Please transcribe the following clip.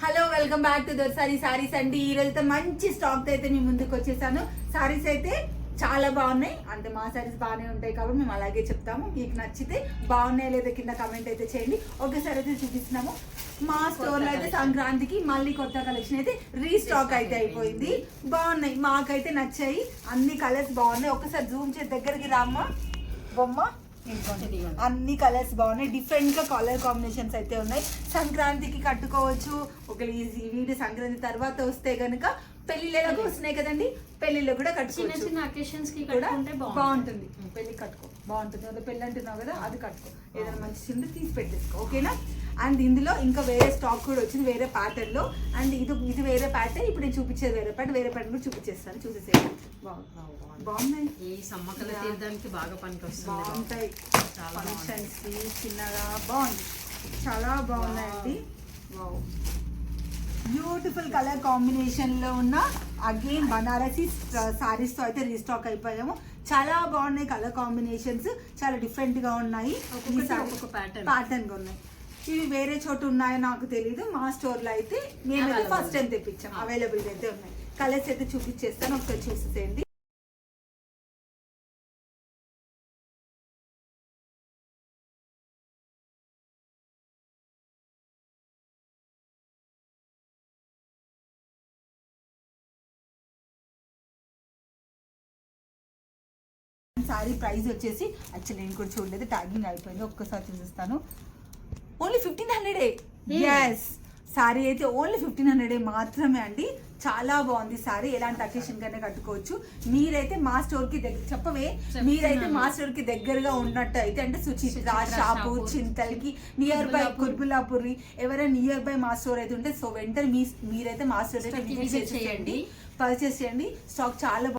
Hello welcome back to Dorasari sarees అండి. ఈ రోజు మంచి స్టాక్ అయితే మీ ముందుకు వచ్చేసాను. సారీస్ అయితే చాలా బాగున్నాయి, అంటే మా సారీస్ బాగానే ఉంటాయి కాబట్టి మేము అలాగే చెప్తాము. మీకు నచ్చితే బాగున్నాయి లేదా కింద కమెంట్ అయితే చేయండి. ఒకేసారి అయితే చూపిస్తున్నాము. మా స్టోర్ లో అయితే సంక్రాంతికి మళ్ళీ కొత్త కలెక్షన్ అయితే రీస్టాక్ అయితే అయిపోయింది. బాగున్నాయి, మాకైతే నచ్చాయి. అన్ని కలర్స్ బాగున్నాయి. ఒకసారి జూమ్ చేసి దగ్గరికి రామ్మా బొమ్మ. అన్ని కలర్స్ బాగున్నాయి, డిఫరెంట్ గా కలర్ కాంబినేషన్స్ అయితే ఉన్నాయి. సంక్రాంతికి కట్టుకోవచ్చు. ఒకవేళ ఈ వీడియో సంక్రాంతి తర్వాత వస్తే గనుక పెళ్లిళ్ళకు వస్తున్నాయి కదండి, పెళ్లిలో కూడా కట్టుకోవచ్చు. చిన్న అకేషన్స్ కి కూడా బాగుంటుంది. పెళ్లి కట్టుకో బాగుంటుంది. అదే పెళ్లి అంటున్నావు కదా, అది కట్టుకో. ఏదైనా మంచి చిన్న తీసి పెట్టేసుకో, ఓకేనా. అండ్ ఇందులో ఇంకా వేరే స్టాక్ కూడా వచ్చింది వేరే ప్యాటర్న్ లో. అండ్ ఇది వేరే ప్యాటర్న్. ఇప్పుడు నేను చూపించేది వేరే ప్యాటర్న్ కూడా చూపించేస్తాను. చూసేసేయండి. బాగున్నాయి. ఈ సమ్మకల తీర్థానికి బాగా పనికొస్తుంది. బాగుంటాయి ఫంక్షన్స్ కి చిన్నగా. బాగుంది, చాలా బాగున్నాయండి. బ్యూటిఫుల్ కలర్ కాంబినేషన్ లో ఉన్న అగైన్ బనారసి సారీస్ తో అయితే రీస్టాక్ అయిపోయాము. చాలా బాగున్నాయి కలర్ కాంబినేషన్స్, చాలా డిఫరెంట్ గా ఉన్నాయి. ప్యాటర్న్ గా ఉన్నాయి. ఇవి వేరే చోటు ఉన్నాయో నాకు తెలీదు. మా స్టోర్ లో అయితే మేమైతే ఫస్ట్ టైం తెప్పించాం. అవైలబుల్ అయితే ఉన్నాయి. కలర్స్ అయితే చూపించేస్తాను, ఒకసారి చూసేసేయండి. సారీ ప్రైస్ వచ్చేసి యాక్చువల్లీ నేను కూడా చూడలేదు, ట్యాగింగ్ అయిపోయింది. ఒక్కసారి చూపిస్తాను. ఓన్లీ 1500. ఎస్, సారీ అయితే ఓన్లీ 1500 మాత్రమే అండి. చాలా బాగుంది సారీ. ఎలాంటి అకేషన్ కైనా కట్టుకోవచ్చు. మీరైతే మా స్టోర్ కి మీరైతే మా స్టోర్ కి దగ్గరగా ఉన్నట్టు అయితే, అంటే సుచిత్ర షాపూర్, చింతల్కి నియర్ బై, కుర్బులాపురి ఎవరైనా నియర్ బై మా స్టోర్ అయితే ఉంటే సో వెంటనే మీరైతే మా స్టోర్ అయితే విజిట్ చేయండి, పర్చేస్ చేయండి. స్టాక్ చాలా